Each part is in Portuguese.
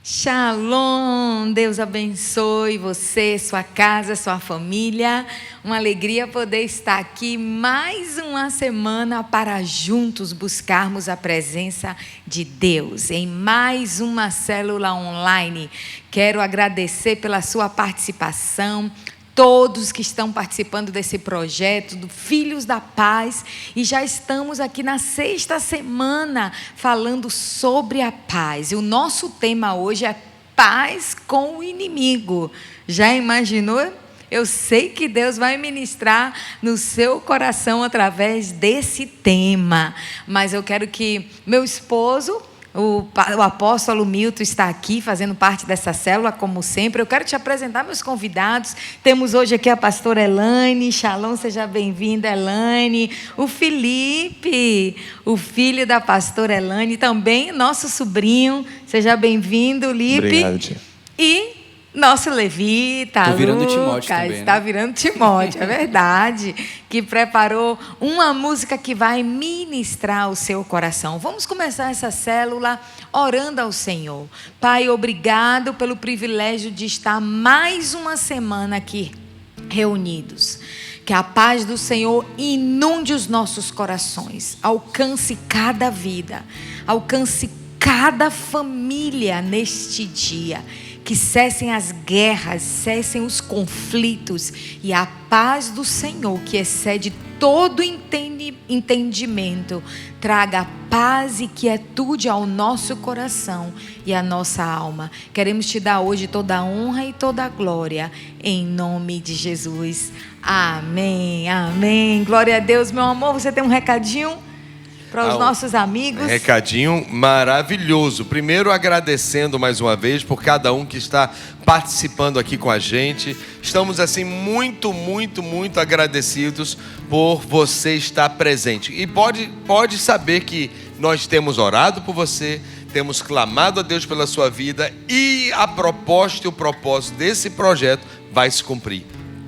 Shalom, Deus abençoe você, sua casa, sua família. Uma alegria poder estar aqui mais uma semana para juntos buscarmos a presença de Deus em mais uma célula online. Quero agradecer pela sua participação, todos que estão participando desse projeto do Filhos da Paz, e já estamos aqui na 6ª semana falando sobre a paz. E o nosso tema hoje é paz com o inimigo. Já imaginou? Eu sei que Deus vai ministrar no seu coração através desse tema, mas eu quero que meu esposo, o apóstolo Milton, está aqui fazendo parte dessa célula, como sempre. Eu quero te apresentar meus convidados. Temos hoje aqui a pastora Elaine. Shalom, seja bem-vinda, Elaine. O Felipe, o filho da pastora Elaine, também nosso sobrinho. Seja bem-vindo, Lipe. Obrigado, tia. E nosso levita, Tô virando Lucas, Timóteo também, está né? virando Timóteo, é verdade, que preparou uma música que vai ministrar o seu coração. Vamos começar essa célula orando ao Senhor. Pai, obrigado pelo privilégio de estar mais uma semana aqui reunidos. Que a paz do Senhor inunde os nossos corações, alcance cada vida, alcance cada família neste dia. Que cessem as guerras, cessem os conflitos, e a paz do Senhor, que excede todo entendimento, traga paz e quietude ao nosso coração e à nossa alma. Queremos te dar hoje toda a honra e toda a glória, em nome de Jesus. Amém, amém. Glória a Deus. Meu amor, você tem um recadinho para os nossos amigos? Recadinho maravilhoso. Primeiro, agradecendo mais uma vez por cada um que está participando aqui com a gente. Estamos assim muito agradecidos por você estar presente. E pode saber que nós temos orado por você, temos clamado a Deus pela sua vida, e a proposta e o propósito desse projeto vai se cumprir.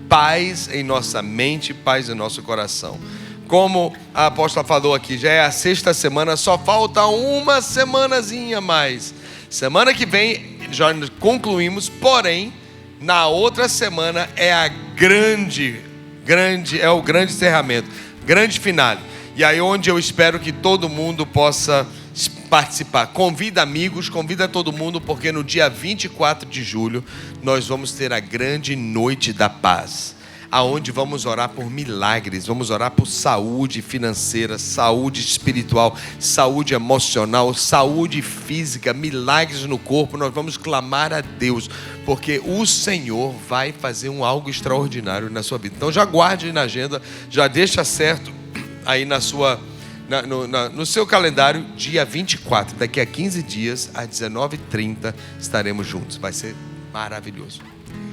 Paz em nossa mente, paz em nosso coração. Como a apóstola falou aqui, já é a 6ª semana, só falta uma semanazinha mais. Semana que vem já concluímos, porém, na outra semana é o grande encerramento, grande finale. E aí onde eu espero que todo mundo possa participar. Convida amigos, convida todo mundo, porque no dia 24 de julho nós vamos ter a grande noite da paz, aonde vamos orar por milagres, vamos orar por saúde financeira, saúde espiritual, saúde emocional, saúde física, milagres no corpo. Nós vamos clamar a Deus, porque o Senhor vai fazer algo extraordinário na sua vida. Então já guarde na agenda, já deixa certo aí no seu calendário, dia 24, daqui a 15 dias, às 19h30, estaremos juntos. Vai ser maravilhoso.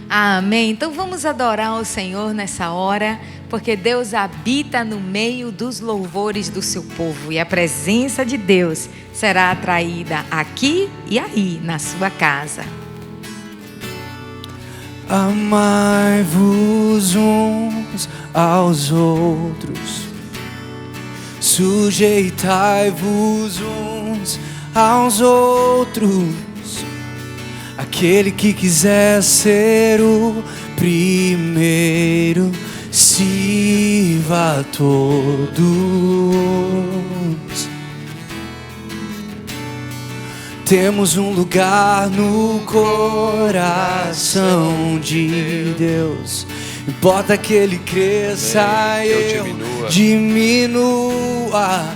Amém. Então vamos adorar o Senhor nessa hora, porque Deus habita no meio dos louvores do seu povo, e a presença de Deus será atraída aqui e aí, na sua casa. Amai-vos uns aos outros, sujeitai-vos uns aos outros. Aquele que quiser ser o primeiro, sirva a todos. Temos um lugar no coração de Deus. Importa que Ele cresça, eu diminua.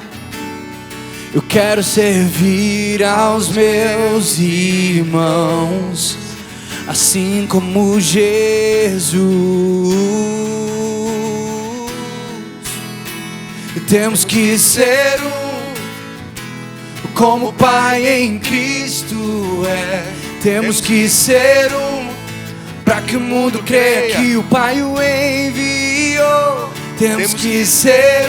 Eu quero servir aos meus irmãos, assim como Jesus. Temos que ser como o Pai em Cristo é. Temos que ser para que o mundo creia que o Pai o enviou. Temos que ser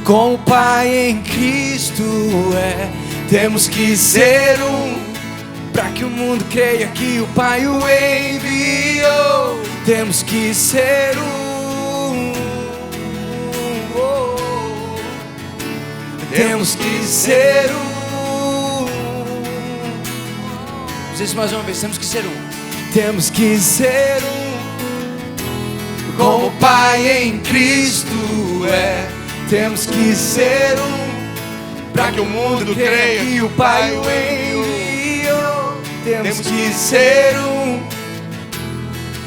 como o Pai em Cristo é. Temos que ser para que o mundo creia que o Pai o enviou. Temos que ser temos que ser Vamos isso mais uma vez, temos que ser um. Temos que ser um, como o Pai em Cristo é. Temos que ser um, para que o mundo creia que o Pai o enviou. Temos que ser um,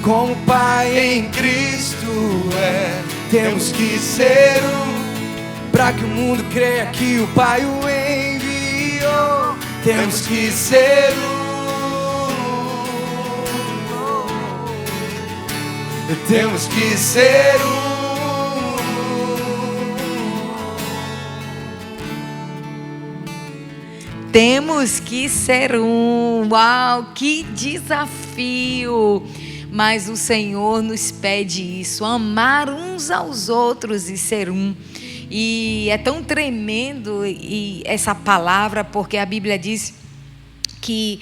como o Pai em Cristo é. Temos que ser um, para que o mundo creia que o Pai o enviou. Temos que ser um, temos que ser um. Temos que ser um. Uau, que desafio! Mas o Senhor nos pede isso, amar uns aos outros e ser um. E é tão tremendo essa palavra, porque a Bíblia diz que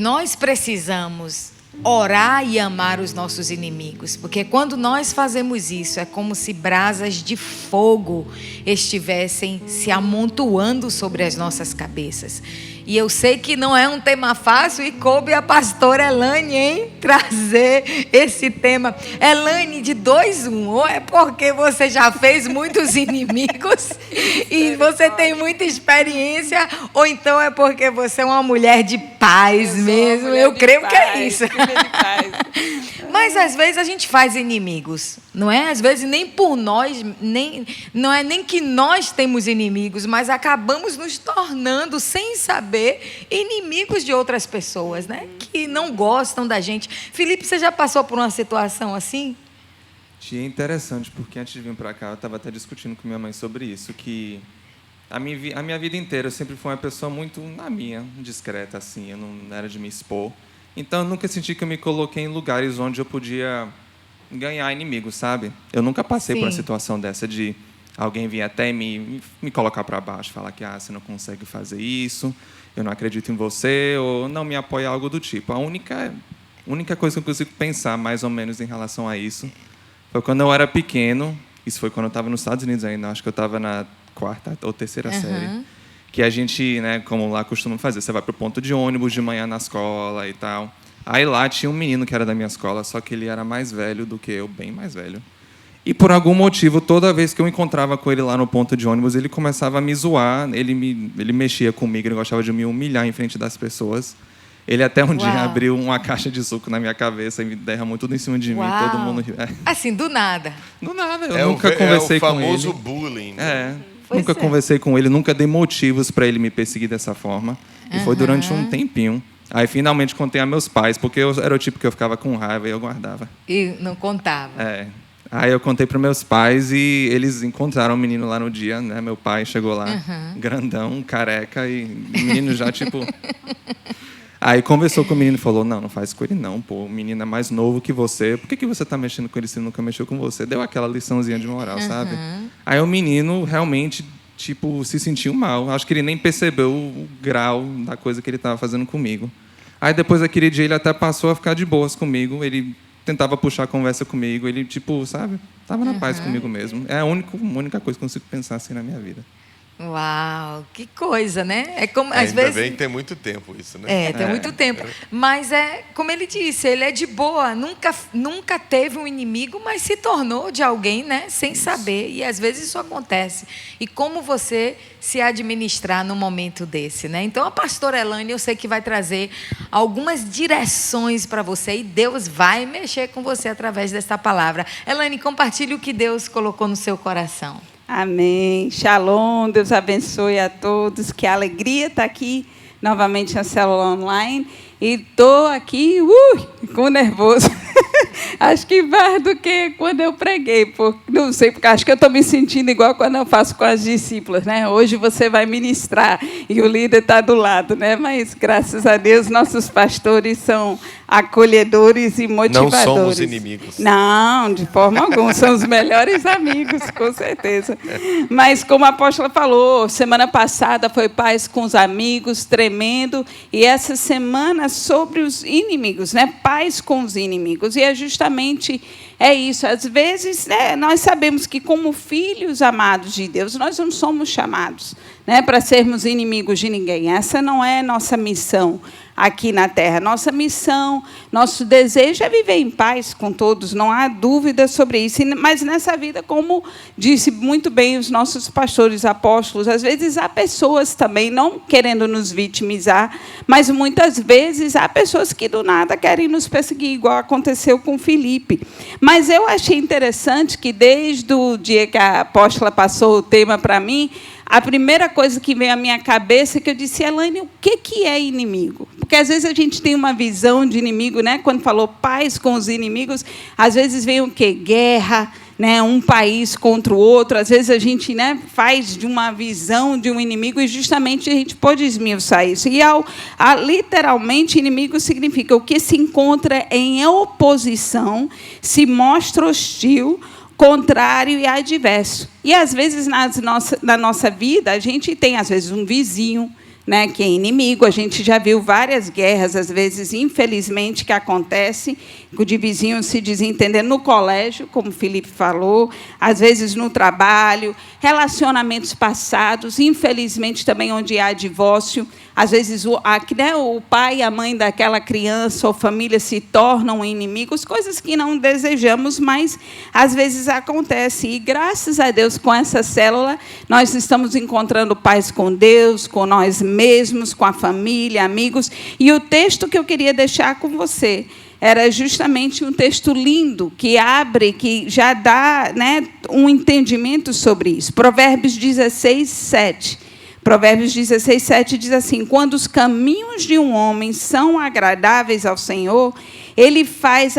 nós precisamos orar e amar os nossos inimigos, porque quando nós fazemos isso, é como se brasas de fogo estivessem se amontoando sobre as nossas cabeças. E eu sei que não é um tema fácil, e coube a pastora Elaine, hein, trazer esse tema. Elaine, de 2-1, ou é porque você já fez muitos inimigos e você tem muita experiência, ou então é porque você é uma mulher de paz mesmo. Eu creio que é isso. Mas às vezes a gente faz inimigos, não é? Às vezes nem por nós, não é nem que nós temos inimigos, mas acabamos nos tornando, sem saber, inimigos de outras pessoas, né? Que não gostam da gente. Felipe, você já passou por uma situação assim? É interessante, porque antes de vir para cá, eu estava até discutindo com minha mãe sobre isso, que a minha vida inteira eu sempre fui uma pessoa muito, na minha, discreta, assim, eu não era de me expor. Então, eu nunca senti que eu me coloquei em lugares onde eu podia ganhar inimigos, sabe? Eu nunca passei por uma situação dessa de alguém vir até me colocar para baixo, falar que você não consegue fazer isso, eu não acredito em você, ou não me apoia, algo do tipo. A única coisa que eu consigo pensar, mais ou menos, em relação a isso, foi quando eu era pequeno. Isso foi quando eu estava nos Estados Unidos ainda, acho que eu estava na 4ª ou 3ª série. Que a gente, né, como lá costuma fazer, você vai para o ponto de ônibus de manhã na escola e tal. Aí lá tinha um menino que era da minha escola, só que ele era mais velho do que eu, bem mais velho. E por algum motivo, toda vez que eu encontrava com ele lá no ponto de ônibus, ele começava a me zoar, ele mexia comigo, ele gostava de me humilhar em frente das pessoas. Ele até um dia abriu uma caixa de suco na minha cabeça e me derramou tudo em cima de mim, todo mundo riu. Assim, do nada? Do nada, eu nunca conversei com ele. É o famoso bullying. Nunca conversei com ele, nunca dei motivos para ele me perseguir dessa forma. E foi durante um tempinho. Aí, finalmente, contei a meus pais, porque eu era o tipo que eu ficava com raiva e eu guardava. E não contava. Aí eu contei para meus pais e eles encontraram o menino lá no dia, né? Meu pai chegou lá, grandão, careca, e o menino já, tipo... Aí conversou com o menino e falou, não faz com ele não, pô, o menino é mais novo que você, por que você tá mexendo com ele se ele nunca mexeu com você? Deu aquela liçãozinha de moral, sabe? Aí o menino realmente, tipo, se sentiu mal. Acho que ele nem percebeu o grau da coisa que ele estava fazendo comigo. Aí depois daquele dia ele até passou a ficar de boas comigo, ele tentava puxar a conversa comigo, ele, tipo, sabe? Tava na paz comigo mesmo. É a única coisa que eu consigo pensar assim na minha vida. Uau, que coisa, né? É como, às vezes... Ainda bem que tem muito tempo isso, né? Tem muito tempo. Mas como ele disse, ele é de boa, nunca teve um inimigo, mas se tornou de alguém, né? Sem saber. E às vezes isso acontece. E como você se administrar num momento desse, né? Então a pastora Elaine, eu sei que vai trazer algumas direções para você e Deus vai mexer com você através dessa palavra. Elaine, compartilhe o que Deus colocou no seu coração. Amém. Shalom, Deus abençoe a todos. Que alegria estar aqui novamente na célula online. E estou aqui com nervoso. Acho que mais do que quando eu preguei. Não sei, porque acho que eu estou me sentindo igual quando eu faço com as discípulas, né? Hoje você vai ministrar e o líder está do lado, né? Mas, graças a Deus, nossos pastores são acolhedores e motivadores. Não somos inimigos. Não, de forma alguma. São os melhores amigos, com certeza. Mas, como a apóstola falou, semana passada foi paz com os amigos, tremendo. E essa semana sobre os inimigos, né? Paz com os inimigos. E é justamente é isso. Às vezes, né, nós sabemos que, como filhos amados de Deus, nós não somos chamados, né, para sermos inimigos de ninguém. Essa não é nossa missão aqui na Terra. Nossa missão, nosso desejo é viver em paz com todos, não há dúvida sobre isso. Mas nessa vida, como disse muito bem os nossos pastores apóstolos, às vezes há pessoas também, não querendo nos vitimizar, mas muitas vezes há pessoas que do nada querem nos perseguir, igual aconteceu com Filipe. Mas eu achei interessante que, desde o dia que a apóstola passou o tema para mim, a primeira coisa que veio à minha cabeça é que eu disse: Elaine, o que é inimigo? Porque às vezes a gente tem uma visão de inimigo, né? Quando falou paz com os inimigos, às vezes vem o quê? Guerra, né? Um país contra o outro. Às vezes a gente, né, faz de uma visão de um inimigo e justamente a gente pode esmiuçar isso. E literalmente, inimigo significa o que se encontra em oposição, se mostra hostil, contrário e adverso. E, às vezes, na nossa vida, a gente tem, às vezes, um vizinho, né, que é inimigo. A gente já viu várias guerras, às vezes, infelizmente, que acontecem, de vizinhos se desentendendo no colégio, como o Filipe falou, às vezes no trabalho, relacionamentos passados, infelizmente, também onde há divórcio. Às vezes, o pai e a mãe daquela criança ou família se tornam inimigos, coisas que não desejamos, mas, às vezes, acontece. E, graças a Deus, com essa célula, nós estamos encontrando paz com Deus, com nós mesmos, com a família, amigos. E o texto que eu queria deixar com você era justamente um texto lindo, que abre, que já dá, né, um entendimento sobre isso. Provérbios 16, 7. Provérbios 16, 7 diz assim: quando os caminhos de um homem são agradáveis ao Senhor, ele faz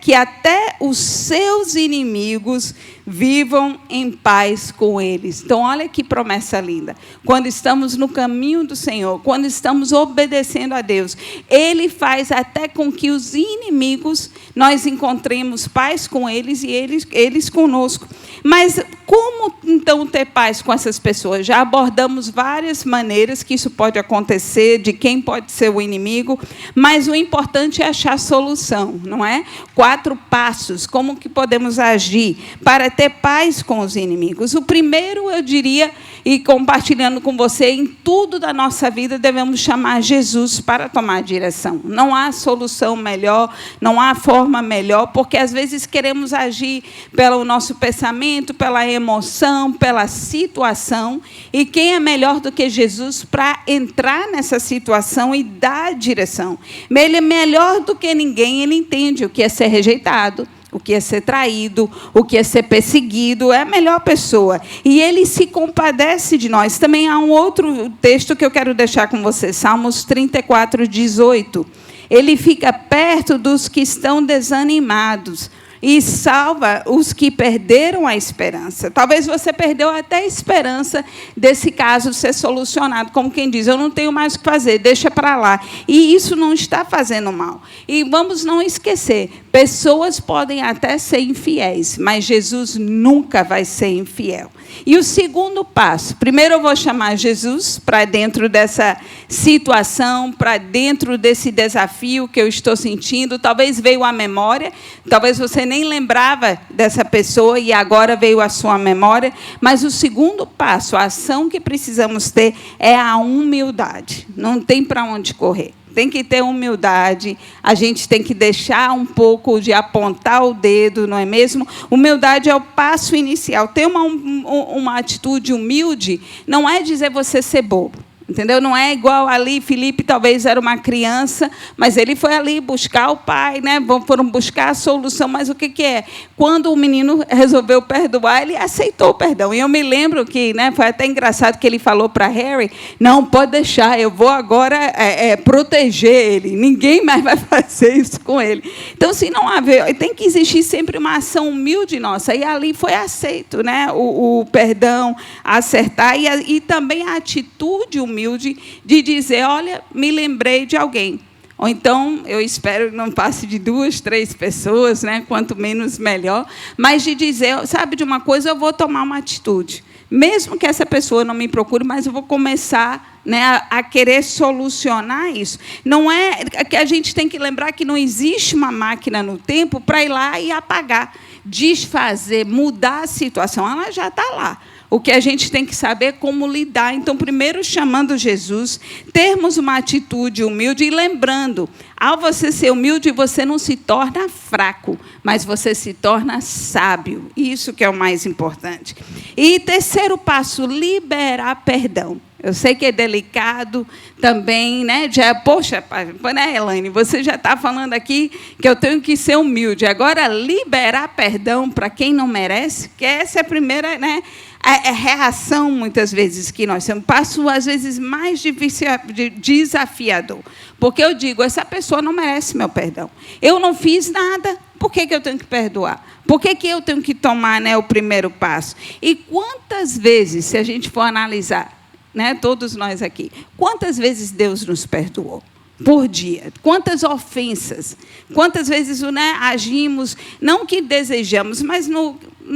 que até os seus inimigos vivam em paz com eles. Então, olha que promessa linda. Quando estamos no caminho do Senhor, quando estamos obedecendo a Deus, Ele faz até com que os inimigos, nós encontremos paz com eles e eles conosco. Mas como, então, ter paz com essas pessoas? Já abordamos várias maneiras que isso pode acontecer, de quem pode ser o inimigo, mas o importante é achar solução, não é? 4 passos, como que podemos agir para ter paz com os inimigos. O primeiro, eu diria, e compartilhando com você, em tudo da nossa vida, devemos chamar Jesus para tomar a direção. Não há solução melhor, não há forma melhor, porque às vezes queremos agir pelo nosso pensamento, pela emoção, pela situação, e quem é melhor do que Jesus para entrar nessa situação e dar a direção? Ele é melhor do que ninguém, ele entende o que é ser rejeitado, o que é ser traído, o que é ser perseguido, é a melhor pessoa. E ele se compadece de nós. Também há um outro texto que eu quero deixar com você, Salmos 34, 18. Ele fica perto dos que estão desanimados e salva os que perderam a esperança. Talvez você perdeu até a esperança desse caso ser solucionado, como quem diz: eu não tenho mais o que fazer, deixa para lá. E isso não está fazendo mal. E vamos não esquecer, pessoas podem até ser infiéis, mas Jesus nunca vai ser infiel. E o segundo passo, primeiro eu vou chamar Jesus para dentro dessa situação, para dentro desse desafio que eu estou sentindo. Talvez veio à memória, talvez você nem lembrava dessa pessoa e agora veio à sua memória. Mas o segundo passo, a ação que precisamos ter é a humildade. Não tem para onde correr. Tem que ter humildade, a gente tem que deixar um pouco de apontar o dedo, não é mesmo? Humildade é o passo inicial. Ter uma atitude humilde não é dizer você ser bobo. Entendeu? Não é igual ali, Filipe talvez era uma criança, mas ele foi ali buscar o pai, né? Foram buscar a solução, mas o que é? Quando o menino resolveu perdoar, ele aceitou o perdão. E eu me lembro que, né, foi até engraçado que ele falou para Harry: não, pode deixar, eu vou agora proteger ele, ninguém mais vai fazer isso com ele. Então, assim, não tem que existir sempre uma ação humilde nossa, e ali foi aceito, né, o perdão, acertar, e também a atitude humilde de dizer: olha, me lembrei de alguém. Ou então, eu espero que não passe de 2, 3 pessoas, né? Quanto menos, melhor. Mas de dizer, sabe de uma coisa, eu vou tomar uma atitude. Mesmo que essa pessoa não me procure, mas eu vou começar né, a querer solucionar isso. Não é que a gente tem que lembrar que não existe uma máquina no tempo para ir lá e apagar, desfazer, mudar a situação. Ela já está lá. O que a gente tem que saber é como lidar. Então, primeiro, chamando Jesus, termos uma atitude humilde e lembrando, ao você ser humilde, você não se torna fraco, mas você se torna sábio. Isso que é o mais importante. E terceiro passo, liberar perdão. Eu sei que é delicado também, né? Já, poxa, né, Elaine, você já está falando aqui que eu tenho que ser humilde. Agora, liberar perdão para quem não merece, que essa é a primeira, né? A reação, muitas vezes, que nós temos. Passo, às vezes, mais desafiador. Porque eu digo, essa pessoa não merece meu perdão. Eu não fiz nada, por que eu tenho que perdoar? Por que eu tenho que tomar, né, o primeiro passo? E quantas vezes, se a gente for analisar, né, todos nós aqui, quantas vezes Deus nos perdoou? Por dia. Quantas ofensas, quantas vezes, né, agimos, não que desejamos, mas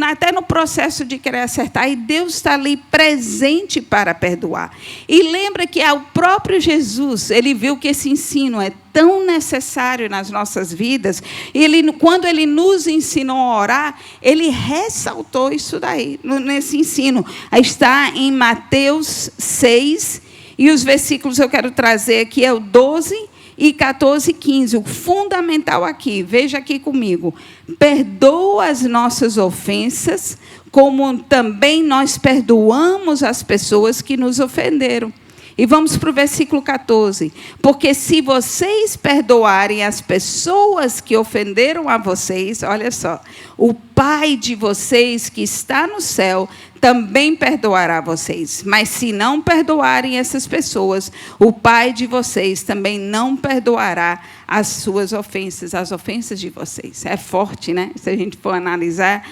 até no processo de querer acertar, e Deus está ali presente para perdoar. E lembra que o próprio Jesus, ele viu que esse ensino é tão necessário nas nossas vidas, e quando ele nos ensinou a orar, ele ressaltou isso daí, nesse ensino. Está em Mateus 6, e os versículos eu quero trazer aqui é o 12 e 14 e 15. O fundamental aqui, veja aqui comigo. Perdoa as nossas ofensas, como também nós perdoamos as pessoas que nos ofenderam. E vamos para o versículo 14. Porque se vocês perdoarem as pessoas que ofenderam a vocês, olha só, o Pai de vocês que está no céu também perdoará vocês. Mas se não perdoarem essas pessoas, o Pai de vocês também não perdoará as suas ofensas, as ofensas de vocês. É forte, né? Se a gente for analisar,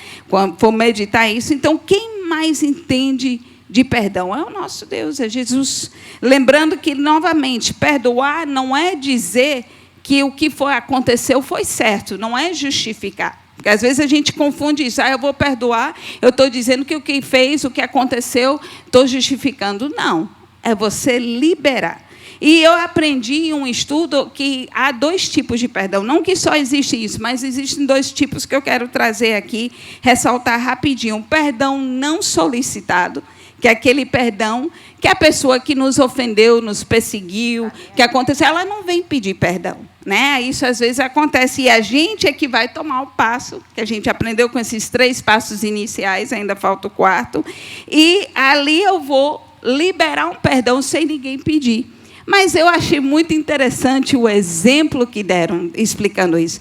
for meditar isso. Então, quem mais entende de perdão? É o nosso Deus, é Jesus. Lembrando que, novamente, perdoar não é dizer que o que aconteceu foi certo, não é justificar. Porque, às vezes, a gente confunde isso. Eu vou perdoar, eu estou dizendo que o que fez, o que aconteceu, estou justificando. Não, é você liberar. E eu aprendi em um estudo que há 2 tipos de perdão. Não que só existe isso, mas existem 2 tipos que eu quero trazer aqui, ressaltar rapidinho. Perdão não solicitado, que é aquele perdão que a pessoa que nos ofendeu, nos perseguiu, que aconteceu, ela não vem pedir perdão, né? Isso às vezes acontece e a gente é que vai tomar o passo, que a gente aprendeu com esses 3 passos iniciais, ainda falta o 4, e ali eu vou liberar um perdão sem ninguém pedir. Mas eu achei muito interessante o exemplo que deram explicando isso.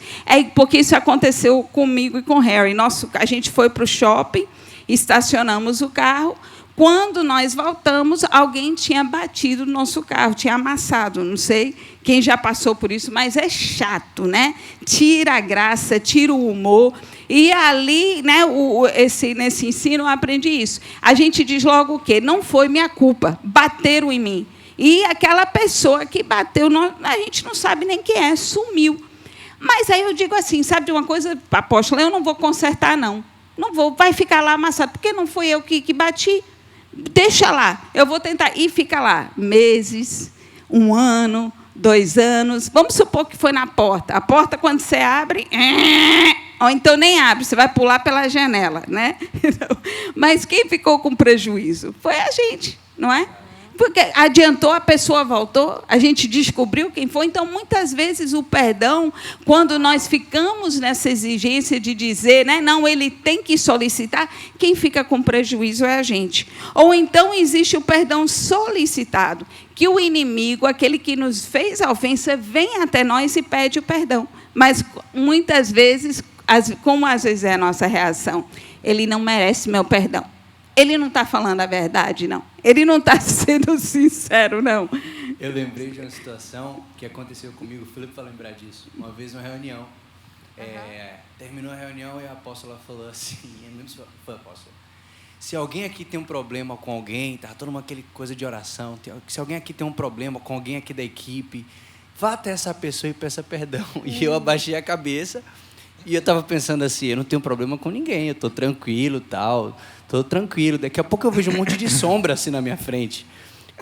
Porque isso aconteceu comigo e com o Harry. A gente foi para o shopping, estacionamos o carro. Quando nós voltamos, alguém tinha batido no nosso carro, tinha amassado. Não sei quem já passou por isso, mas é chato, né? Tira a graça, tira o humor. E ali, né, nesse ensino, eu aprendi isso. A gente diz logo o quê? Não foi minha culpa, bateram em mim. E aquela pessoa que bateu, a gente não sabe nem quem é, sumiu. Mas aí eu digo assim, sabe de uma coisa, apóstolo, eu não vou consertar, não. Não vou, vai ficar lá amassado, porque não fui eu que bati. Deixa lá, eu vou tentar. E fica lá, meses, 1 ano, 2 anos. Vamos supor que foi na porta. A porta, quando você abre, ou então nem abre, você vai pular pela janela, né? Mas quem ficou com prejuízo? Foi a gente, não é? Porque adiantou, a pessoa voltou, a gente descobriu quem foi. Então, muitas vezes, o perdão, quando nós ficamos nessa exigência de dizer, né, não, ele tem que solicitar, quem fica com prejuízo é a gente. Ou então existe o perdão solicitado, que o inimigo, aquele que nos fez a ofensa, vem até nós e pede o perdão. Mas, muitas vezes, como às vezes é a nossa reação, ele não merece meu perdão. Ele não está falando a verdade, não. Ele não está sendo sincero, não. Eu lembrei de uma situação que aconteceu comigo, o Filipe vai lembrar disso. Uma vez, numa reunião, terminou a reunião e a apóstola falou assim, foi a apóstola, se alguém aqui tem um problema com alguém, está toda aquele coisa de oração, se alguém aqui tem um problema com alguém aqui da equipe, vá até essa pessoa e peça perdão. E eu abaixei a cabeça e eu estava pensando assim, eu não tenho problema com ninguém, eu estou tranquilo, tal... Estou tranquilo. Daqui a pouco eu vejo um monte de sombra assim na minha frente.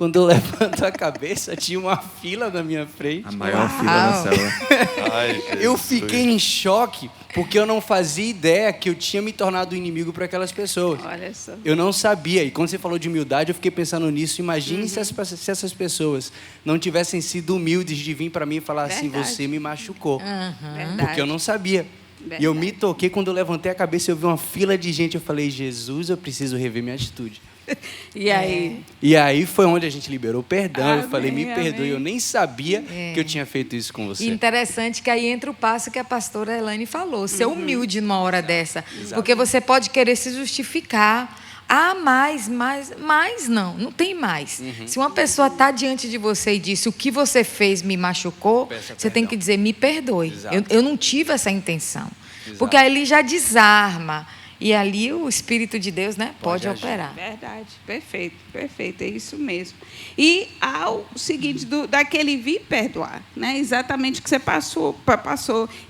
Quando eu levanto a cabeça, tinha uma fila na minha frente. A maior fila da célula. Ai, Jesus. Eu fiquei em choque, porque eu não fazia ideia que eu tinha me tornado inimigo para aquelas pessoas. Olha só. Eu não sabia. E quando você falou de humildade, eu fiquei pensando nisso. Imagine se essas pessoas não tivessem sido humildes de vir para mim e falar assim, Verdade. você me machucou. Verdade. Porque eu não sabia. E eu me toquei, quando eu levantei a cabeça, eu vi uma fila de gente. Eu falei, Jesus, eu preciso rever minha atitude. E aí? E aí foi onde a gente liberou o perdão. Amém, Eu falei, me perdoe. amém. Eu nem sabia que eu tinha feito isso com você. E interessante que aí entra o passo que a pastora Elaine falou, ser humilde numa hora dessa. Porque você pode querer se justificar. Ah, mais não tem mais. Se uma pessoa está diante de você e disse o que você fez me machucou, Peça você tem perdão. que dizer, me perdoe. Exato. Eu não tive essa intenção. Exato. Porque aí ele já desarma. E ali o Espírito de Deus, né, pode agir. operar. Verdade, perfeito, é isso mesmo. E ao seguinte, daquele vir perdoar, né? Exatamente o que você passou.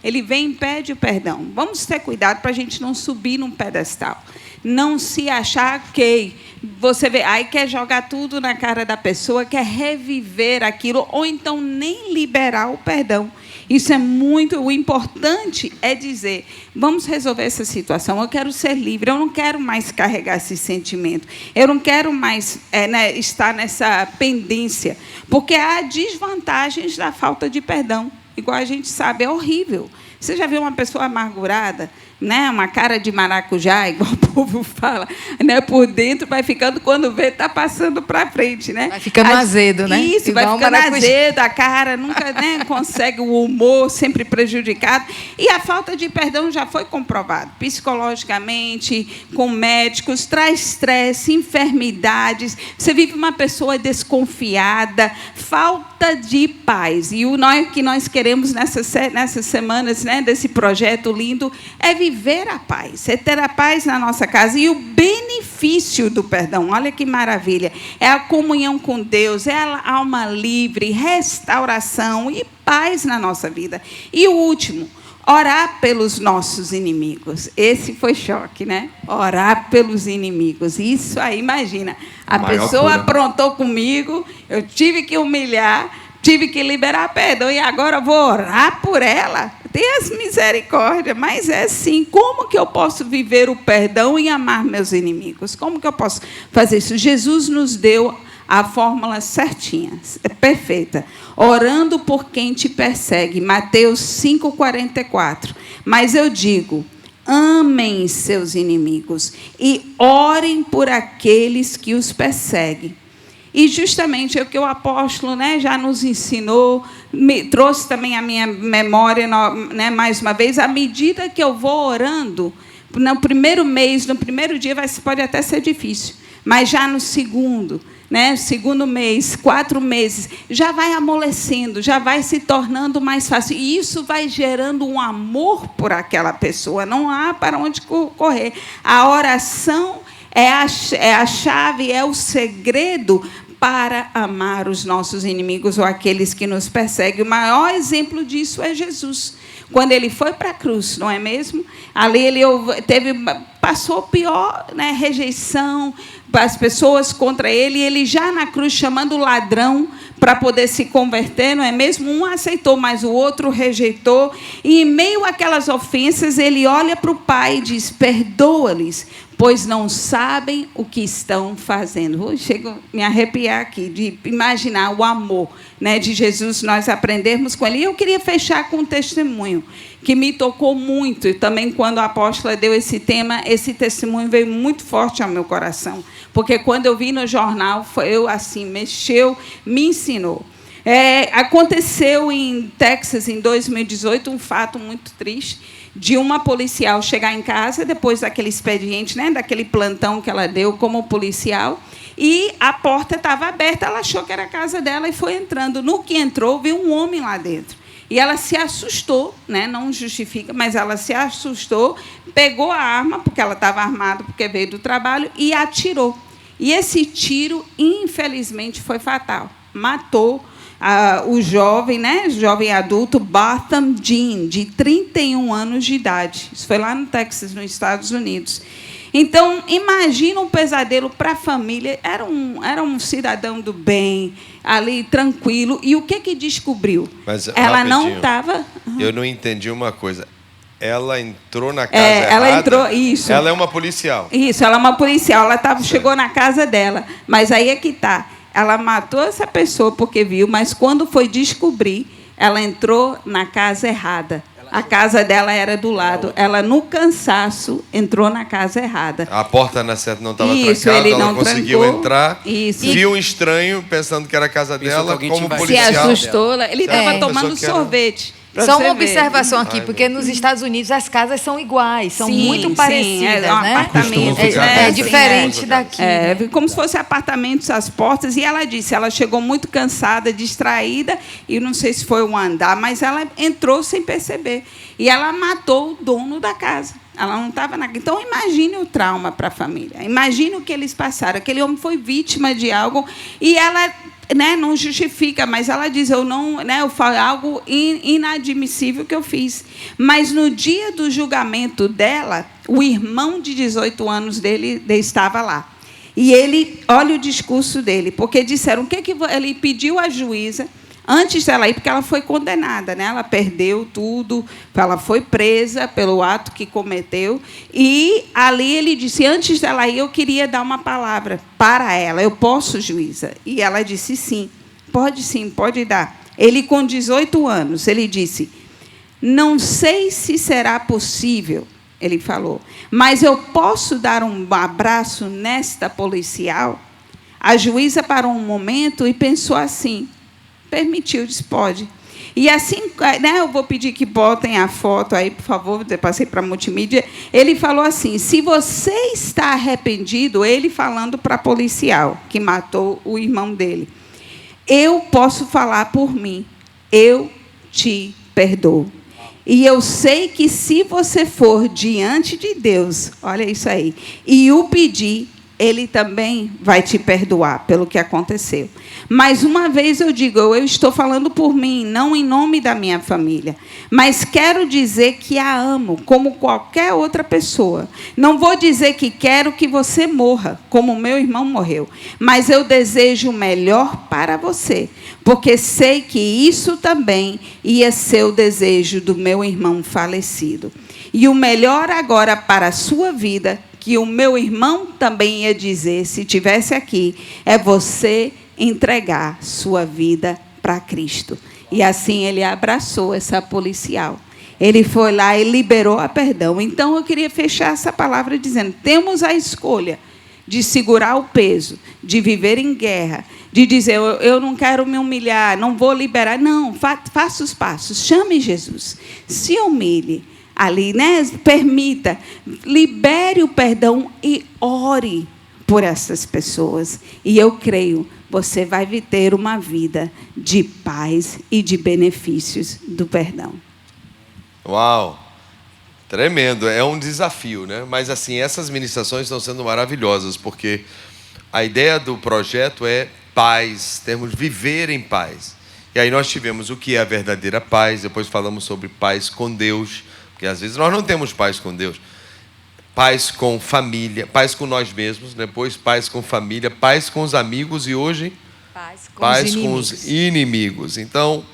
Ele vem e pede o perdão. Vamos ter cuidado para a gente não subir num pedestal. Não se achar que você vê, aí quer jogar tudo na cara da pessoa, quer reviver aquilo, ou então nem liberar o perdão. Isso é muito... O importante é dizer, vamos resolver essa situação, eu quero ser livre, eu não quero mais carregar esse sentimento, eu não quero mais estar nessa pendência, porque há desvantagens da falta de perdão. Igual a gente sabe, é horrível. Você já viu uma pessoa amargurada, né? Uma cara de maracujá, igual o povo fala, né? Por dentro vai ficando, quando vê, está passando para frente, né? Vai ficando azedo, né? Isso, Igual vai o ficando maracujá. azedo, a cara nunca, né, consegue, o humor sempre prejudicado. E a falta de perdão já foi comprovado, psicologicamente, com médicos, traz estresse, enfermidades. Você vive uma pessoa desconfiada, falta de paz. E o que nós queremos nessas semanas, né, desse projeto lindo, é viver a paz, é ter a paz na nossa casa. E o benefício do perdão, olha que maravilha, é a comunhão com Deus, é a alma livre, restauração e paz na nossa vida. E o último, orar pelos nossos inimigos. Esse foi choque, né? Orar pelos inimigos. Isso aí, imagina, a Maior pessoa cura. aprontou comigo, eu tive que humilhar, tive que liberar perdão, e agora eu vou orar por ela. Tenha misericórdia, mas é assim. Como que eu posso viver o perdão e amar meus inimigos? Como que eu posso fazer isso? Jesus nos deu a fórmula certinha, é perfeita. Orando por quem te persegue, Mateus 5,44. Mas eu digo, amem seus inimigos e orem por aqueles que os perseguem. E justamente é o que o apóstolo, né, já nos ensinou, me trouxe também a minha memória, né, mais uma vez, à medida que eu vou orando, no primeiro mês, no primeiro dia, pode até ser difícil, mas já no segundo mês, 4 meses, já vai amolecendo, já vai se tornando mais fácil. E isso vai gerando um amor por aquela pessoa, não há para onde correr. A oração é a chave, é o segredo para amar os nossos inimigos ou aqueles que nos perseguem. O maior exemplo disso é Jesus. Quando ele foi para a cruz, não é mesmo? Ali ele passou pior, né, rejeição, as pessoas contra ele, e ele já na cruz chamando o ladrão para poder se converter, não é mesmo? Um aceitou, mas o outro rejeitou. E em meio àquelas ofensas, ele olha para o Pai e diz, perdoa-lhes, pois não sabem o que estão fazendo. Chego a me arrepiar aqui, de imaginar o amor, né, de Jesus, nós aprendermos com ele. E eu queria fechar com um testemunho que me tocou muito, e também quando a apóstola deu esse tema, esse testemunho veio muito forte ao meu coração, porque quando eu vi no jornal, mexeu, me ensinou. Aconteceu em Texas, em 2018, um fato muito triste, de uma policial chegar em casa, depois daquele expediente, né, daquele plantão que ela deu como policial, e a porta estava aberta, ela achou que era a casa dela e foi entrando. No que entrou, viu um homem lá dentro. E ela se assustou, né? Não justifica, mas ela se assustou, pegou a arma, porque ela estava armada, porque veio do trabalho, e atirou. E esse tiro, infelizmente, foi fatal. Matou o jovem, né? Jovem adulto, Botham Jean, de 31 anos de idade. Isso foi lá no Texas, nos Estados Unidos. Então, imagina um pesadelo para a família. Era um cidadão do bem, ali, tranquilo. E o que descobriu? Mas, ela não rapidinho, estava... Eu não entendi uma coisa. Ela entrou na casa errada? Ela entrou, isso. Ela é uma policial. Isso, ela é uma policial. Ela chegou na casa dela. Mas aí é que está. Ela matou essa pessoa porque viu, mas quando foi descobrir, ela entrou na casa errada. A casa dela era do lado. Ela, no cansaço, entrou na casa errada. A porta na certa não estava Isso, trancada, ele ela não conseguiu trancou. entrar, Isso. viu um estranho, pensando que era a casa Pensou que dela, alguém como tinha Se policial. policial. assustou. Ele estava Pensou tomando que era- sorvete. Pra Só você uma ver. observação aqui, Ai, porque nos Estados Unidos as casas são iguais, são Sim, muito sim, parecidas, é um né? apartamento, É sim, diferente daqui. Como se fosse apartamentos às portas. E ela disse, ela chegou muito cansada, distraída, e não sei se foi um andar, mas ela entrou sem perceber. E ela matou o dono da casa. Ela não estava na... Então, imagine o trauma para a família. Imagine o que eles passaram. Aquele homem foi vítima de algo e ela... não justifica, mas ela diz, eu falo algo inadmissível que eu fiz. Mas no dia do julgamento dela, o irmão de 18 anos dele estava lá. E ele, olha o discurso dele, porque disseram, ele pediu à juíza, antes dela ir, porque ela foi condenada, né? Ela perdeu tudo, ela foi presa pelo ato que cometeu. E ali ele disse, antes dela ir, eu queria dar uma palavra para ela. Eu posso, juíza? E ela disse, sim, pode dar. Ele, com 18 anos, ele disse, não sei se será possível, ele falou, mas eu posso dar um abraço nesta policial? A juíza parou um momento e pensou assim, permitiu, disse, pode. E assim, eu vou pedir que botem a foto aí, por favor, eu passei para a multimídia. Ele falou assim, se você está arrependido, ele falando para a policial que matou o irmão dele, eu posso falar por mim, eu te perdoo. E eu sei que se você for diante de Deus, olha isso aí, e o pedir, Ele também vai te perdoar pelo que aconteceu. Mas uma vez eu digo, eu estou falando por mim, não em nome da minha família. Mas quero dizer que a amo, como qualquer outra pessoa. Não vou dizer que quero que você morra, como meu irmão morreu. Mas eu desejo o melhor para você. Porque sei que isso também ia ser o desejo do meu irmão falecido. E o melhor agora para a sua vida, que o meu irmão também ia dizer, se estivesse aqui, é você entregar sua vida para Cristo. E assim ele abraçou essa policial. Ele foi lá e liberou a perdão. Então, eu queria fechar essa palavra dizendo, temos a escolha de segurar o peso, de viver em guerra, de dizer, eu não quero me humilhar, não vou liberar. Não, faça os passos, chame Jesus, se humilhe. Ali, permita, libere o perdão e ore por essas pessoas. E eu creio, você vai ter uma vida de paz e de benefícios do perdão. Uau! Tremendo, é um desafio, né? Mas assim, essas ministrações estão sendo maravilhosas, porque a ideia do projeto é paz, termos viver em paz. E aí nós tivemos o que é a verdadeira paz, depois falamos sobre paz com Deus, porque às vezes nós não temos paz com Deus. Paz com família, paz com nós mesmos, depois paz com família, paz com os amigos e hoje paz com os inimigos. Então,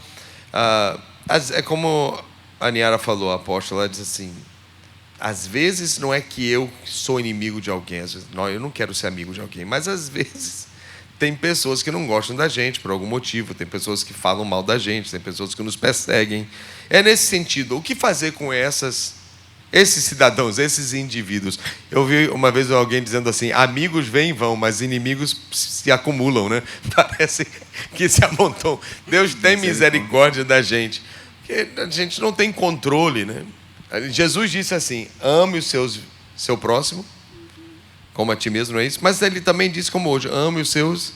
é como a Niara falou, a apóstola, ela diz assim, às vezes não é que eu sou inimigo de alguém, às vezes, não, eu não quero ser amigo de alguém, mas às vezes tem pessoas que não gostam da gente por algum motivo, tem pessoas que falam mal da gente, tem pessoas que nos perseguem. É nesse sentido, o que fazer com esses cidadãos, esses indivíduos? Eu vi uma vez alguém dizendo assim, amigos vêm e vão, mas inimigos se acumulam, né? Parece que se amontam. Deus tem misericórdia da gente, porque a gente não tem controle, né? Jesus disse assim, ame seu próximo, como a ti mesmo, não é isso? Mas ele também disse como hoje, ame os seus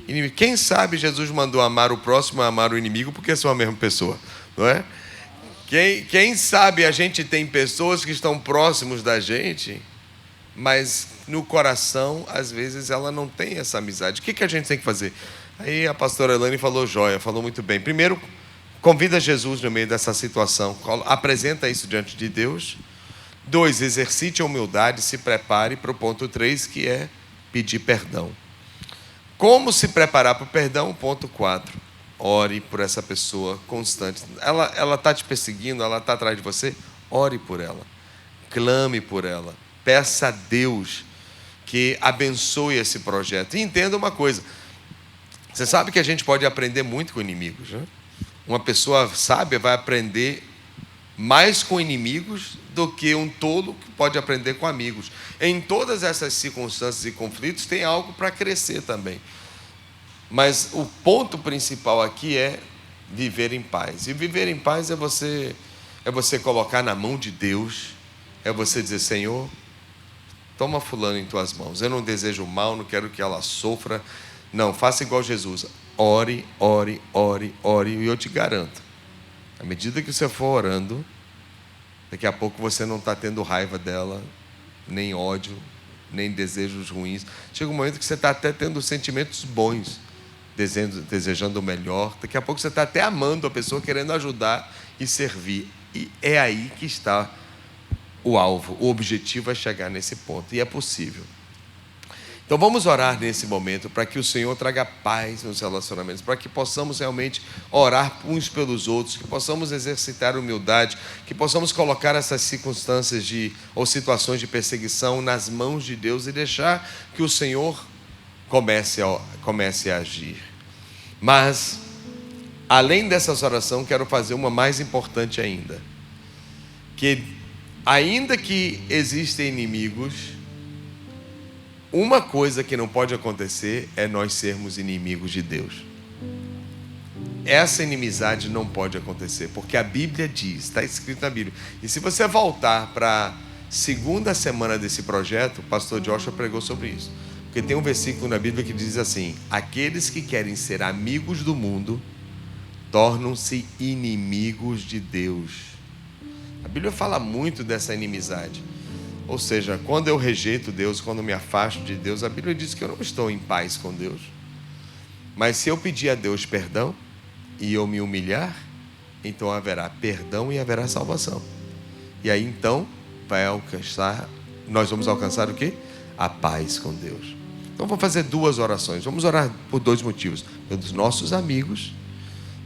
inimigos. Quem sabe Jesus mandou amar o próximo, amar o inimigo, porque são a mesma pessoa, não é? Quem sabe a gente tem pessoas que estão próximos da gente, mas no coração, às vezes, ela não tem essa amizade. O que a gente tem que fazer? Aí a pastora Elaine falou joia, falou muito bem. Primeiro, convida Jesus no meio dessa situação, apresenta isso diante de Deus. 2, exercite a humildade, se prepare para o ponto 3, que é pedir perdão. Como se preparar para o perdão? Ponto 4, ore por essa pessoa constante. Ela está te perseguindo, ela está atrás de você, ore por ela, clame por ela, peça a Deus que abençoe esse projeto. E entenda uma coisa, você sabe que a gente pode aprender muito com inimigos, né? Uma pessoa sábia vai aprender mais com inimigos do que um tolo que pode aprender com amigos. Em todas essas circunstâncias e conflitos tem algo para crescer também. Mas o ponto principal aqui é viver em paz. E viver em paz é você colocar na mão de Deus, é você dizer: Senhor, toma fulano em tuas mãos. Eu não desejo mal, não quero que ela sofra. Não, faça igual Jesus. Ore, ore, ore, ore. E eu te garanto, à medida que você for orando, daqui a pouco você não está tendo raiva dela, nem ódio, nem desejos ruins. Chega um momento que você está até tendo sentimentos bons, desejando o melhor. Daqui a pouco você está até amando a pessoa, querendo ajudar e servir. E é aí que está o alvo. O objetivo é chegar nesse ponto. E é possível. Então vamos orar nesse momento para que o Senhor traga paz nos relacionamentos, para que possamos realmente orar uns pelos outros, que possamos exercitar humildade, que possamos colocar essas circunstâncias ou situações de perseguição nas mãos de Deus e deixar que o Senhor comece a agir. Mas, além dessas orações, quero fazer uma mais importante ainda, que ainda que existem inimigos, uma coisa que não pode acontecer é nós sermos inimigos de Deus. Essa inimizade não pode acontecer, porque a Bíblia diz, está escrito na Bíblia. E se você voltar para a segunda semana desse projeto, o pastor Joshua pregou sobre isso. Porque tem um versículo na Bíblia que diz assim: aqueles que querem ser amigos do mundo tornam-se inimigos de Deus. A Bíblia fala muito dessa inimizade. Ou seja, quando eu rejeito Deus, quando eu me afasto de Deus, a Bíblia diz que eu não estou em paz com Deus. Mas se eu pedir a Deus perdão e eu me humilhar, então haverá perdão e haverá salvação. E aí então nós vamos alcançar o quê? A paz com Deus. Então vou fazer 2 orações. Vamos orar por 2 motivos: pelos nossos amigos,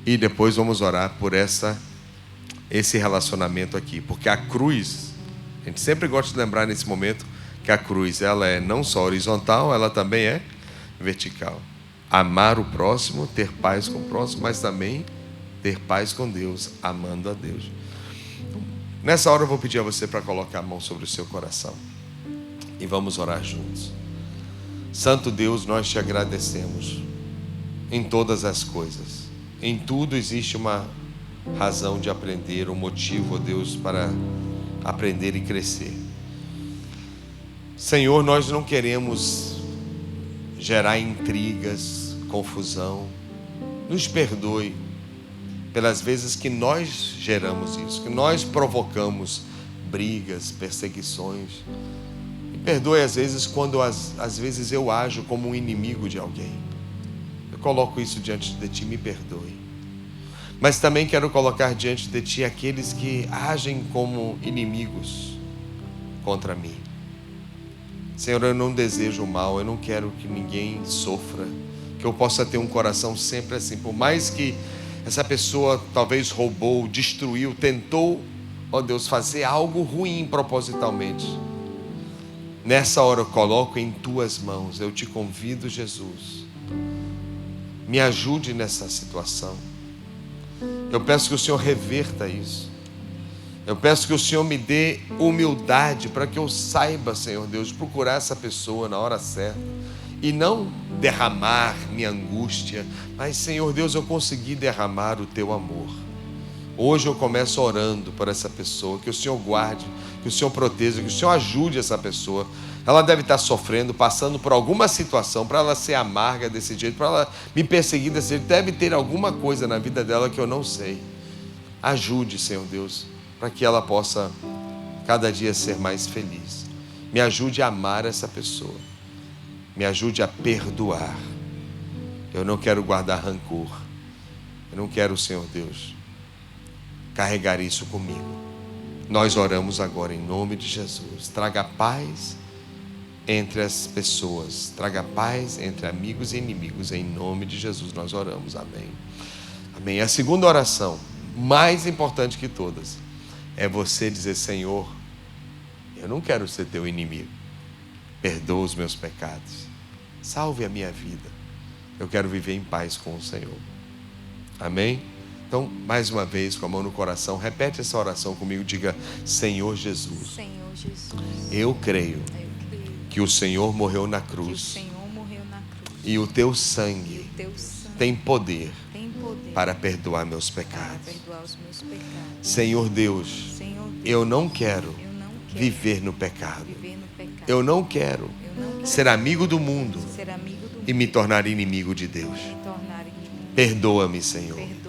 e depois vamos orar por esse relacionamento aqui. Porque a cruz, a gente sempre gosta de lembrar nesse momento que a cruz, ela é não só horizontal, ela também é vertical. Amar o próximo, ter paz com o próximo, mas também ter paz com Deus, amando a Deus. Nessa hora eu vou pedir a você para colocar a mão sobre o seu coração e vamos orar juntos. Santo Deus, nós te agradecemos em todas as coisas. Em tudo existe uma razão de aprender, um motivo, ó Deus, para aprender e crescer. Senhor, nós não queremos gerar intrigas, confusão. Nos perdoe pelas vezes que nós geramos isso, que nós provocamos brigas, perseguições. Me perdoe às vezes quando às vezes eu ajo como um inimigo de alguém. Eu coloco isso diante de Ti, me perdoe. Mas também quero colocar diante de Ti aqueles que agem como inimigos contra mim. Senhor, eu não desejo mal, eu não quero que ninguém sofra, que eu possa ter um coração sempre assim. Por mais que essa pessoa talvez roubou, destruiu, tentou, ó Deus, fazer algo ruim propositalmente. Nessa hora eu coloco em Tuas mãos, eu te convido, Jesus, me ajude nessa situação. Eu peço que o Senhor reverta isso. Eu peço que o Senhor me dê humildade para que eu saiba, Senhor Deus, procurar essa pessoa na hora certa e não derramar minha angústia, mas, Senhor Deus, eu consegui derramar o Teu amor. Hoje eu começo orando por essa pessoa, que o Senhor guarde, que o Senhor proteja, que o Senhor ajude essa pessoa. Ela deve estar sofrendo, passando por alguma situação, para ela ser amarga desse jeito, para ela me perseguir desse jeito. Deve ter alguma coisa na vida dela que eu não sei. Ajude, Senhor Deus, para que ela possa cada dia ser mais feliz. Me ajude a amar essa pessoa. Me ajude a perdoar. Eu não quero guardar rancor. Eu não quero, Senhor Deus, carregar isso comigo. Nós oramos agora em nome de Jesus. Traga paz entre as pessoas. Traga paz entre amigos e inimigos. Em nome de Jesus nós oramos. Amém. Amém. A segunda oração, mais importante que todas, é você dizer: Senhor, eu não quero ser teu inimigo. Perdoa os meus pecados. Salve a minha vida. Eu quero viver em paz com o Senhor. Amém? Então, mais uma vez, com a mão no coração, repete essa oração comigo. Diga: Senhor Jesus, Senhor Jesus, eu creio que o Senhor morreu na que o cruz Senhor morreu na cruz. e o teu E sangue o teu sangue tem poder tem poder para perdoar meus para pecados. perdoar os meus pecados. Senhor Deus, Senhor Deus, eu não quero eu não quero viver no pecado. viver no pecado. Eu não quero Eu não quero ser amigo do mundo ser amigo do e me tornar inimigo de Deus. me tornar inimigo. Perdoa-me, Senhor. Perdoa-me.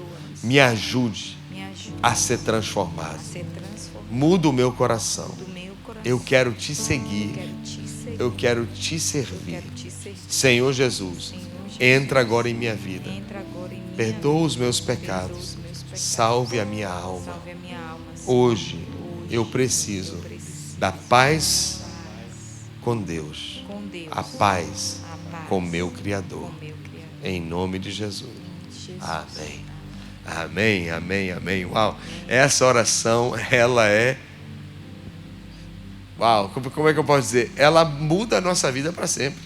Me ajude Me ajude a ser a transformado. ser transformado Muda o meu coração. do meu coração. Eu quero te seguir. Eu quero te seguir. Eu quero te Eu servir. quero te servir. Senhor Jesus, Senhor Jesus, entra agora em minha vida. entra agora em minha Perdoa vida. os meus Perdoa pecados. os meus pecados. Salve a minha alma. Salve a minha alma. Hoje eu preciso da paz com Deus. Com Deus. A paz A paz com meu Criador. com meu Criador. Em nome de Jesus. Jesus. Amém. Amém, amém, amém. Uau, essa oração, ela é... Uau, como é que eu posso dizer? Ela muda a nossa vida para sempre.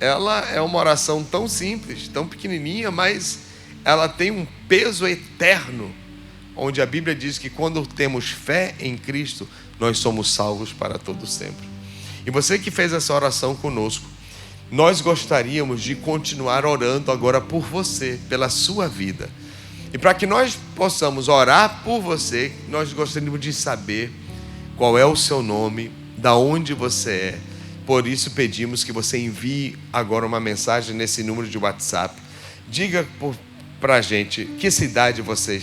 Ela é uma oração tão simples, tão pequenininha, mas ela tem um peso eterno, onde a Bíblia diz que quando temos fé em Cristo, nós somos salvos para todo sempre. E você que fez essa oração conosco, nós gostaríamos de continuar orando agora por você, pela sua vida. E para que nós possamos orar por você, nós gostaríamos de saber qual é o seu nome, da onde você é. Por isso pedimos que você envie agora uma mensagem nesse número de WhatsApp. Diga para a gente que cidade você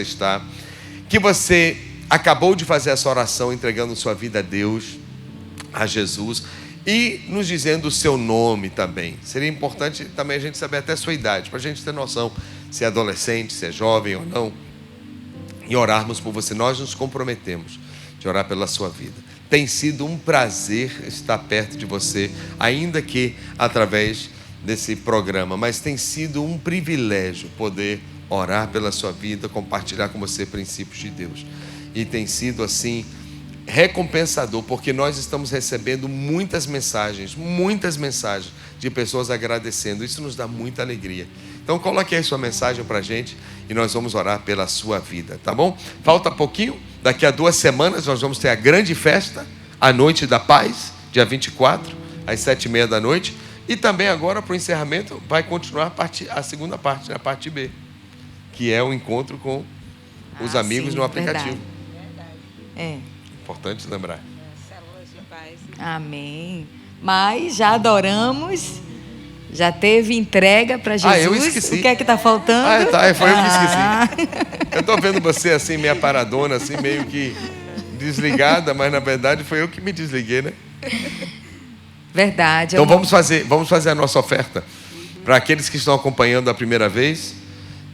está, que você acabou de fazer essa oração entregando sua vida a Deus, a Jesus, e nos dizendo o seu nome também. Seria importante também a gente saber até a sua idade, para a gente ter noção se é adolescente, se é jovem ou não, e orarmos por você. Nós nos comprometemos de orar pela sua vida. Tem sido um prazer estar perto de você, ainda que através desse programa, mas tem sido um privilégio poder orar pela sua vida, compartilhar com você princípios de Deus. E tem sido assim recompensador, porque nós estamos recebendo muitas mensagens de pessoas agradecendo. Isso nos dá muita alegria. Então coloque aí sua mensagem para a gente e nós vamos orar pela sua vida, tá bom? Falta pouquinho, daqui a 2 semanas nós vamos ter a grande festa, a Noite da Paz, dia 24, às 7h30 da noite. E também agora, para o encerramento, vai continuar a segunda parte, a parte B, que é o encontro com os amigos sim, no aplicativo. verdade. É. Importante lembrar. Células de paz. Amém. Mas já adoramos, já teve entrega para Jesus. eu esqueci. O que é que está faltando? Foi eu que esqueci. Eu estou vendo você assim, meio paradona, assim, meio que desligada, mas na verdade foi eu que me desliguei, né? Verdade. Então vamos fazer a nossa oferta. Para aqueles que estão acompanhando a primeira vez,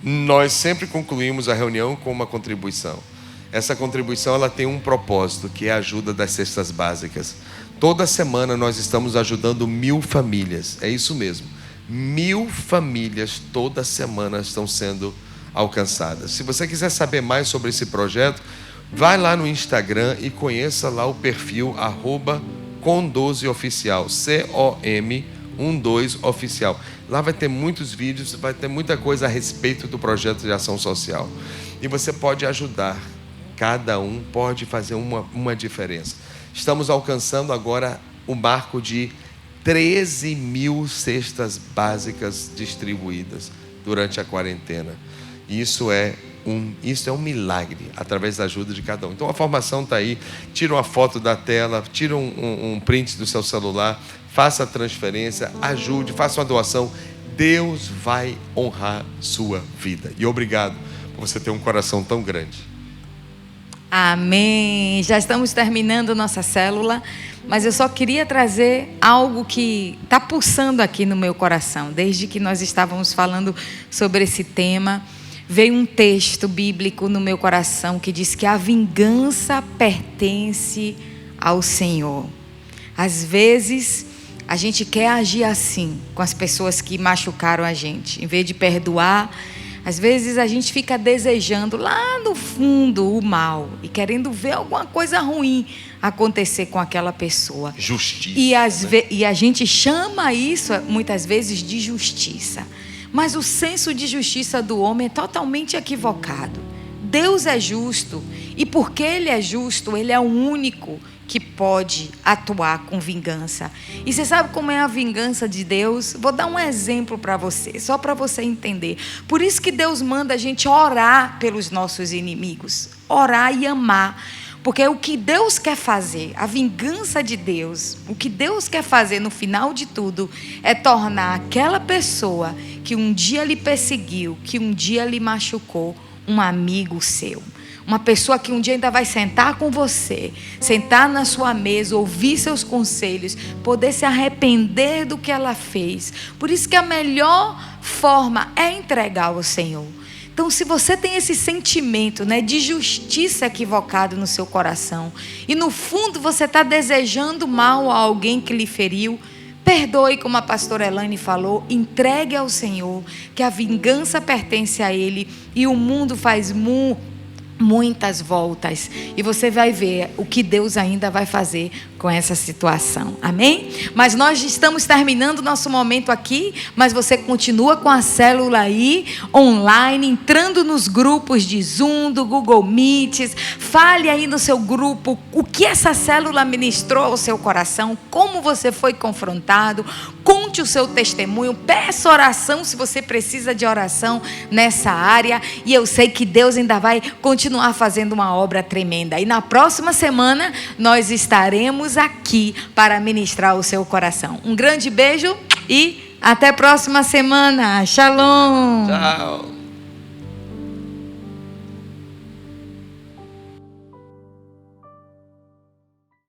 nós sempre concluímos a reunião com uma contribuição. Essa contribuição ela tem um propósito, que é a ajuda das cestas básicas. Toda semana nós estamos ajudando 1000 famílias. É isso mesmo. 1000 famílias toda semana estão sendo alcançadas. Se você quiser saber mais sobre esse projeto, vai lá no Instagram e conheça lá o perfil @com12oficial, COM12oficial. Lá vai ter muitos vídeos, vai ter muita coisa a respeito do projeto de ação social. E você pode ajudar. Cada um pode fazer uma diferença. Estamos alcançando agora o marco de 13.000 cestas básicas distribuídas durante a quarentena. Isso é um milagre, através da ajuda de cada um. Então a formação está aí. Tira uma foto da tela, tira um print do seu celular, faça a transferência, ajude, faça uma doação. Deus vai honrar sua vida. E obrigado por você ter um coração tão grande. Amém. Já estamos terminando nossa célula, mas eu só queria trazer algo que está pulsando aqui no meu coração, desde que nós estávamos falando sobre esse tema. veio um texto bíblico no meu coração que diz que a vingança pertence ao Senhor. Às vezes, a gente quer agir assim com as pessoas que machucaram a gente. Em vez de perdoar, às vezes a gente fica desejando lá no fundo o mal e querendo ver alguma coisa ruim acontecer com aquela pessoa. Justiça. E a gente chama isso muitas vezes de justiça. Mas o senso de justiça do homem é totalmente equivocado. Deus é justo, e porque Ele é justo, Ele é o único que pode atuar com vingança. E você sabe como é a vingança de Deus? Vou dar um exemplo para você, só para você entender. Por isso que Deus manda a gente orar pelos nossos inimigos, orar e amar. Porque o que Deus quer fazer, a vingança de Deus, o que Deus quer fazer no final de tudo, é tornar aquela pessoa que um dia lhe perseguiu, que um dia lhe machucou, um amigo seu. Uma pessoa que um dia ainda vai sentar com você, sentar na sua mesa, ouvir seus conselhos, poder se arrepender do que ela fez. Por isso que a melhor forma é entregar ao Senhor. Então, se você tem esse sentimento, né, de justiça equivocado no seu coração, e no fundo você está desejando mal a alguém que lhe feriu, perdoe, como a pastora Elaine falou, entregue ao Senhor, que a vingança pertence a Ele, e o mundo faz muitas voltas, e você vai ver o que Deus ainda vai fazer com essa situação, amém? Mas nós estamos terminando nosso momento aqui, mas você continua com a célula aí, online, entrando nos grupos de Zoom, do Google Meets. Fale aí no seu grupo o que essa célula ministrou ao seu coração, como você foi confrontado, conte o seu testemunho, peça oração se você precisa de oração nessa área, e eu sei que Deus ainda vai continuar fazendo uma obra tremenda. E na próxima semana nós estaremos aqui para ministrar o seu coração. Um grande beijo e até a próxima semana. Shalom. Tchau.